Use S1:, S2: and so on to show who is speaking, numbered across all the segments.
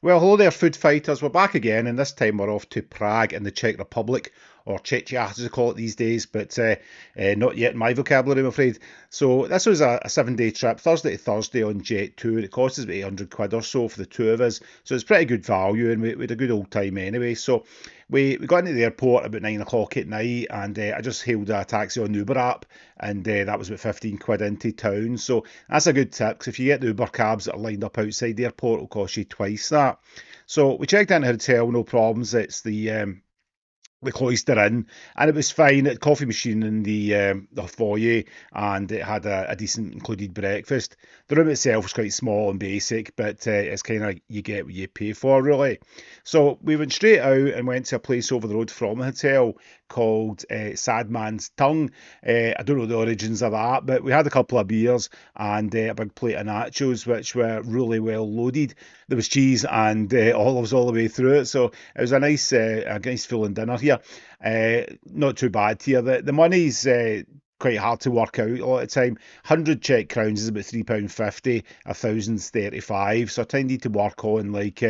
S1: Well, hello there, food fighters. We're back again, and this time we're off to Prague in the Czech Republic, or Czechia as they call it these days, but not yet in my vocabulary, I'm afraid. So this was a 7 day trip, Thursday to Thursday on Jet 2. It cost us about 800 quid or so for the two of us, so it's pretty good value, and we had a good old time anyway. So we got into the airport about 9 o'clock at night, and I just hailed a taxi on the Uber app, and that was about 15 quid into town. So that's a good tip, because if you get the Uber cabs that are lined up outside the airport, it'll cost you twice that. So we checked into a hotel, no problems. It's the cloister in, and it was fine. It had coffee machine in the foyer, and it had a decent included breakfast. The room itself was quite small and basic, but it's kind of you get what you pay for, really. So we went straight out and went to a place over the road from the hotel called Sad Man's Tongue. I don't know the origins of that, but we had a couple of beers and a big plate of nachos, which were really well loaded. There was cheese and olives all the way through it, so it was a nice filling dinner here. Not too bad here. The money's quite hard to work out a lot of the time. 100 Czech crowns is about £3.50, 1,000's 35, so I tend to need to work on like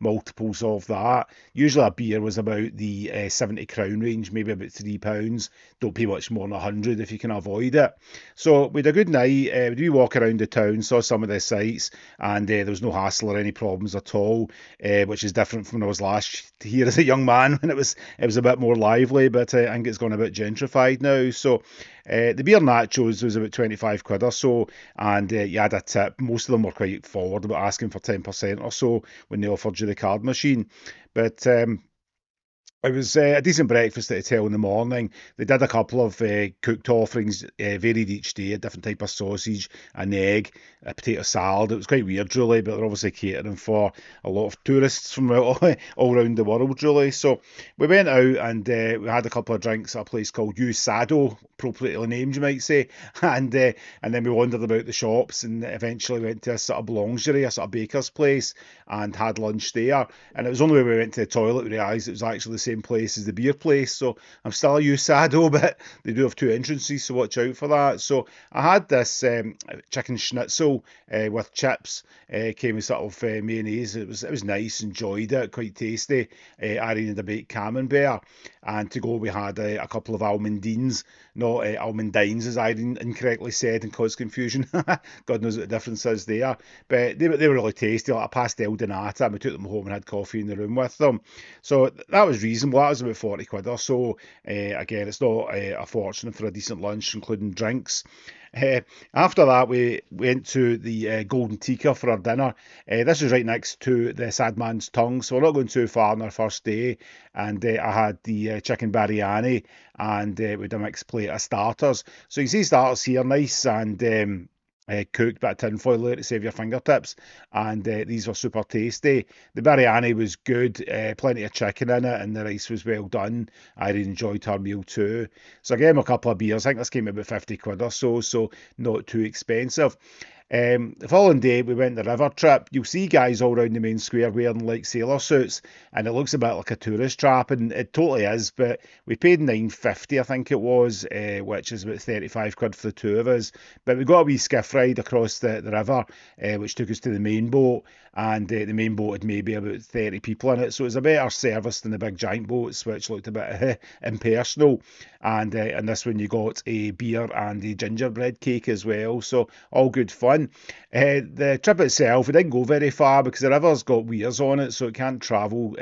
S1: multiples of that. Usually a beer was about the 70 crown range, maybe about £3. Don't pay much more than 100 if you can avoid it. So we had a good night. We walk around the town, saw some of the sights, and there was no hassle or any problems at all, which is different from when I was last here as a young man when it was a bit more lively, but I think it's gone a bit gentrified now. So the beer nachos was about 25 quid or so, and you had a tip. Most of them were quite forward about asking for 10% or so when they offered you the card machine. But it was a decent breakfast at the hotel in the morning. They did a couple of cooked offerings, varied each day, a different type of sausage, an egg, a potato salad. It was quite weird, really, but they're obviously catering for a lot of tourists from all around the world, really. So we went out and we had a couple of drinks at a place called Sado, appropriately named, you might say, and then we wandered about the shops and eventually went to a sort of boulangerie, a sort of baker's place, and had lunch there. And it was only when we went to the toilet we realised it was actually the same place as the beer place. So I'm still a USADO, but they do have two entrances, so watch out for that. So I had this chicken schnitzel with chips, came with sort of mayonnaise. It was nice, enjoyed it, quite tasty. I needed a baked camembert, and to go we had a couple of almondines, not almondines as I incorrectly said and caused confusion. God knows what the difference is there, but they were really tasty, like a pastel de nata, and we took them home and had coffee in the room with them. So that was reasonable. That was about 40 quid or so. Again, it's not a fortune for a decent lunch, including drinks. After that, we went to the Golden Tikka for our dinner. This was right next to the Sad Man's Tongue, so we're not going too far on our first day. And I had the chicken biryani, and we had a mixed plate of starters. So you see starters here, nice and cooked, bit of tinfoil there to save your fingertips, and these were super tasty. The biryani was good, plenty of chicken in it, and the rice was well done. I really enjoyed her meal too. So I gave him a couple of beers. I think this came about 50 quid or so, so not too expensive. The following day, we went the river trip. You'll see guys all around the main square wearing like sailor suits, and it looks a bit like a tourist trap, and it totally is. But we paid 9.50, I think it was, which is about 35 quid for the two of us. But we got a wee skiff ride across the river, which took us to the main boat, and the main boat had maybe about 30 people in it, so it was a better service than the big giant boats, which looked a bit impersonal. And this one you got a beer and a gingerbread cake as well, so all good fun. The trip itself, it didn't go very far because the river's got weirs on it, so it can't travel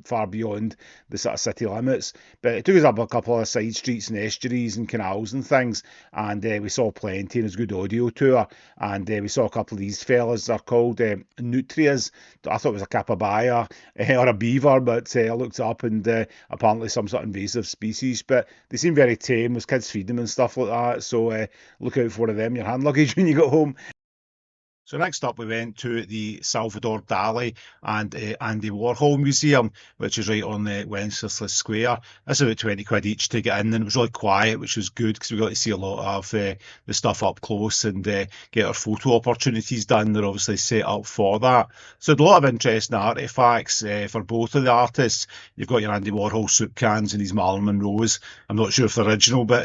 S1: far beyond the sort of city limits. But it took us up a couple of side streets and estuaries and canals and things, and we saw plenty, and it was a good audio tour. And we saw a couple of these fellas, they're called nutrias. I thought it was a capybara or a beaver, but I looked up and apparently some sort of invasive species. But they seem very tame. There's kids feed them and stuff like that, so look out for one of them in your hand luggage when you get home. So next up, we went to the Salvador Dali and Andy Warhol Museum, which is right on the Wenceslas Square. That's about 20 quid each to get in, and it was really quiet, which was good because we got to see a lot of the stuff up close and get our photo opportunities done. They're obviously set up for that. So a lot of interesting artefacts for both of the artists. You've got your Andy Warhol soup cans and his Marilyn Monroes. I'm not sure if they're original, but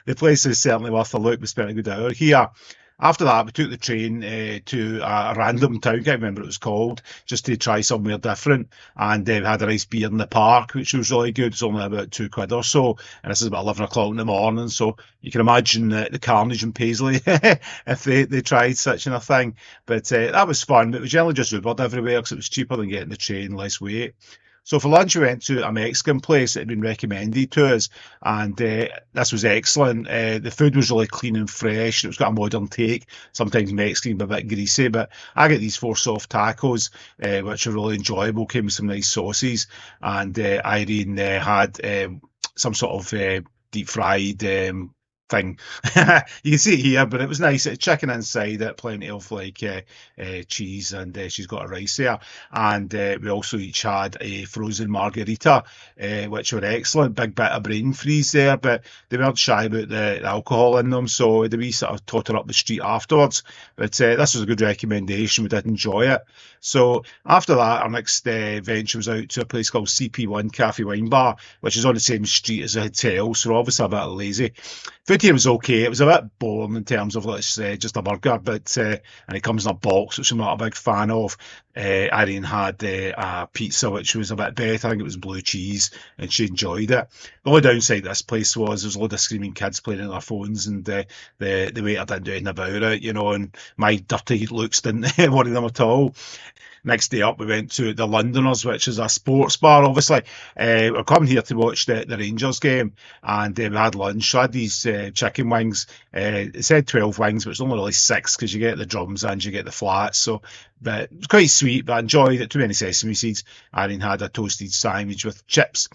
S1: the place is certainly worth a look. We spent a good hour here. After that, we took the train to a random town, I can't remember what it was called, just to try somewhere different. And we had a nice beer in the park, which was really good. It's only about £2 or so. And this is about 11 o'clock in the morning. So you can imagine the carnage in Paisley if they tried such a thing. But that was fun. But we generally just Ubered everywhere because it was cheaper than getting the train, less wait. So for lunch, we went to a Mexican place that had been recommended to us, and this was excellent. The food was really clean and fresh. It was got a modern take. Sometimes Mexican, but a bit greasy. But I get these four soft tacos, which are really enjoyable. Came with some nice sauces, and Irene had some sort of deep fried thing. You can see it here, but it was nice. Chicken inside it, plenty of like cheese, and she's got a rice there. And we also each had a frozen margarita, which were excellent. Big bit of brain freeze there, but they weren't shy about the alcohol in them, so we sort of totter up the street afterwards. But this was a good recommendation. We did enjoy it. So after that, our next venture was out to a place called CP1 Cafe Wine Bar, which is on the same street as the hotel, so we're obviously a bit lazy. Food here was okay. It was a bit boring in terms of, let's say, just a burger, but and it comes in a box, which I'm not a big fan of. Irene had a pizza, which was a bit better. I think it was blue cheese, and she enjoyed it. The only downside of this place was there was a load of screaming kids playing on their phones, and the waiter didn't do anything about it, and my dirty looks didn't worry them at all. Next day up, we went to the Londoners, which is a sports bar, obviously. We're coming here to watch the Rangers game, and we had lunch. I had these chicken wings. It said 12 wings, but it's only really six because you get the drums and you get the flats. So, but it was quite sweet, but I enjoyed it. Too many sesame seeds. Irene had a toasted sandwich with chips.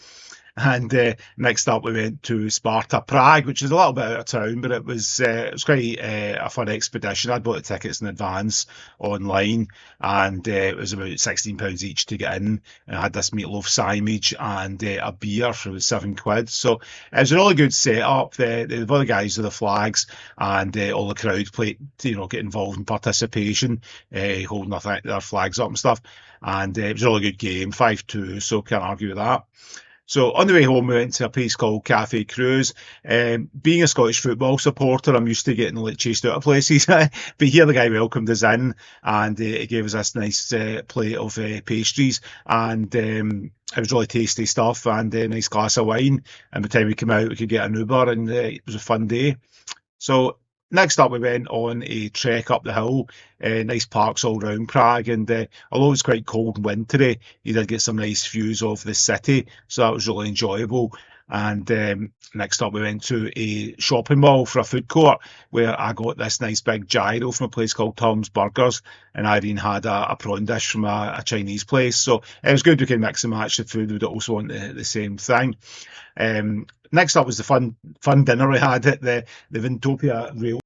S1: And next up, we went to Sparta Prague, which is a little bit out of town, but it was quite a fun expedition. I bought the tickets in advance online, and it was about £16 each to get in. And I had this meatloaf sandwich and a beer for £7. So it was a really good setup. The other guys with the flags, and all the crowd played, get involved in participation, holding their flags up and stuff. And it was a really good game, 5-2. So can't argue with that. So on the way home, we went to a place called Cafe Cruz. Being a Scottish football supporter, I'm used to getting like chased out of places. But here the guy welcomed us in, and he gave us this nice plate of pastries, and it was really tasty stuff, and a nice glass of wine. And by the time we came out, we could get an Uber, and it was a fun day. So next up, we went on a trek up the hill. Nice parks all around Prague, and although it's quite cold and wintry, you did get some nice views of the city, so that was really enjoyable. And next up, we went to a shopping mall for a food court where I got this nice big gyro from a place called Tom's Burgers, and Irene had a prawn dish from a Chinese place. So it was good we could mix and match the food. We'd also want the same thing. Next up was the fun dinner we had at the Vintopia Rail.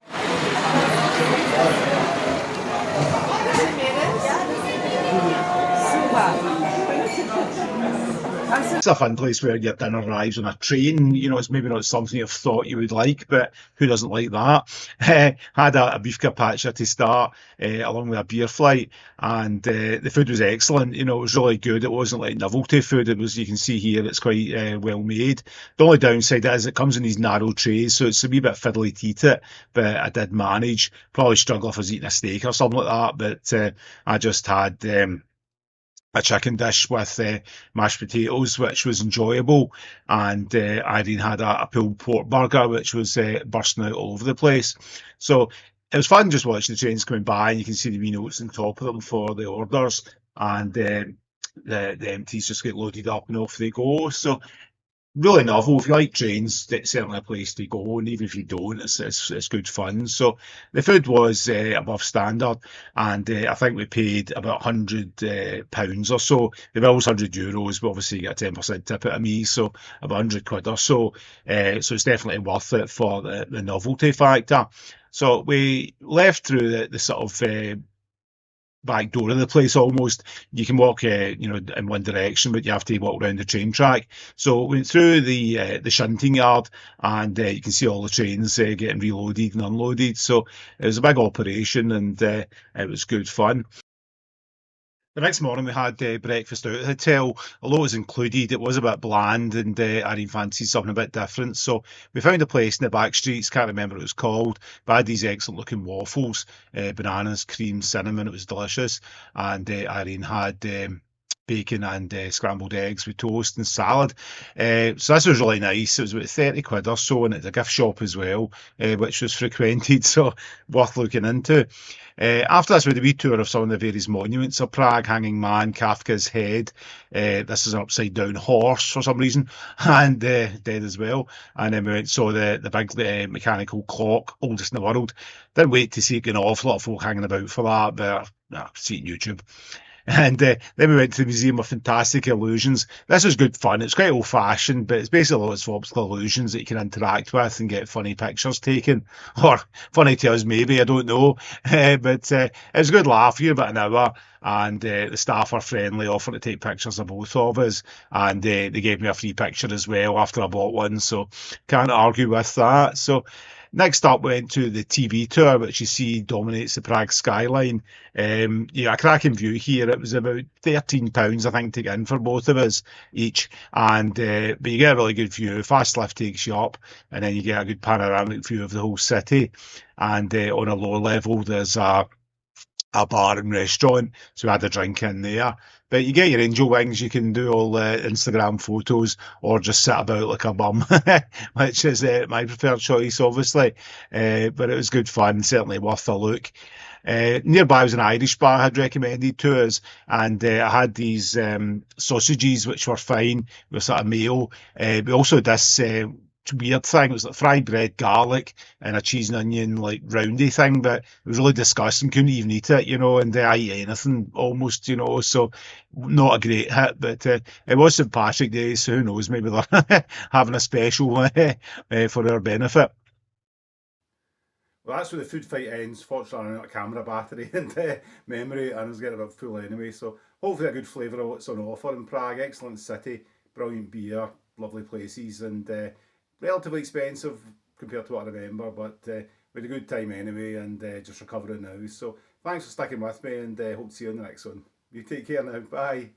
S1: It's a fun place where your dinner arrives on a train. It's maybe not something you've thought you would like, but who doesn't like that? Had a beef carpaccio to start, along with a beer flight, and the food was excellent. It was really good. It wasn't like novelty food. It was, you can see here, it's quite well made. The only downside is it comes in these narrow trays, so it's a wee bit fiddly to eat it, but I did manage. Probably struggle if I was eating a steak or something like that, but I just had a chicken dish with mashed potatoes, which was enjoyable, and Irene had a pulled pork burger, which was bursting out all over the place. So it was fun just watching the trains coming by, and you can see the wee notes on top of them for the orders, and the empties just get loaded up and off they go. So really novel. If you like trains, it's certainly a place to go, and even if you don't, it's good fun. So the food was above standard, and I think we paid about £100 or so. The bill's €100, but obviously you get a 10% tip out of me, so about £100 or so. So it's definitely worth it for the novelty factor. So we left through the sort of back door of the place almost. You can walk, in one direction, but you have to walk around the train track. So we went through the shunting yard, and you can see all the trains getting reloaded and unloaded. So it was a big operation, and it was good fun. The next morning we had breakfast out at the hotel. Although it was included, it was a bit bland, and Irene fancied something a bit different. So we found a place in the back streets. Can't remember what it was called. But I had these excellent looking waffles, bananas, cream, cinnamon. It was delicious. And Irene had bacon and scrambled eggs with toast and salad. So this was really nice. It was about 30 quid or so, and it's a gift shop as well, which was frequented, so worth looking into. After this, we had a wee tour of some of the various monuments of Prague: Hanging Man, Kafka's Head. This is an upside down horse for some reason, and dead as well. And then we went saw the big mechanical clock, oldest in the world. Didn't wait to see it going off. A lot of folk hanging about for that, but see it on YouTube. And then we went to the Museum of Fantastic Illusions. This was good fun. It's quite old fashioned, but it's basically lots of optical illusions that you can interact with and get funny pictures taken. Or funny to us, maybe, I don't know. But it was a good laugh here, about an hour. And the staff are friendly, offered to take pictures of both of us. And they gave me a free picture as well after I bought one. So can't argue with that. So next up, we went to the TV tour, which you see dominates the Prague skyline. Yeah, a cracking view here. It was about £13, I think, to get in for both of us each. And but you get a really good view. Fast lift takes you up, and then you get a good panoramic view of the whole city. And on a lower level, there's a bar and restaurant, so we had a drink in there. But you get your angel wings, you can do all Instagram photos or just sit about like a bum, which is my preferred choice, obviously. But it was good fun, certainly worth a look. Nearby was an Irish bar I had recommended to us, and I had these sausages which were fine with sort of mayo. We also had this weird thing. It was like fried bread, garlic, and a cheese and onion like roundy thing, but it was really disgusting. Couldn't even eat it, and I eat anything almost, so not a great hit, but it was St. Patrick Day, so who knows, maybe they're having a special for our benefit. Well, that's where the food fight ends. Fortunately, I ran out of camera battery and memory, and I was getting a bit full anyway. So hopefully, a good flavour of what's on offer in Prague. Excellent city, brilliant beer, lovely places, and relatively expensive compared to what I remember. But we had a good time anyway, and just recovering now. So thanks for sticking with me, and hope to see you on the next one. You take care now. Bye.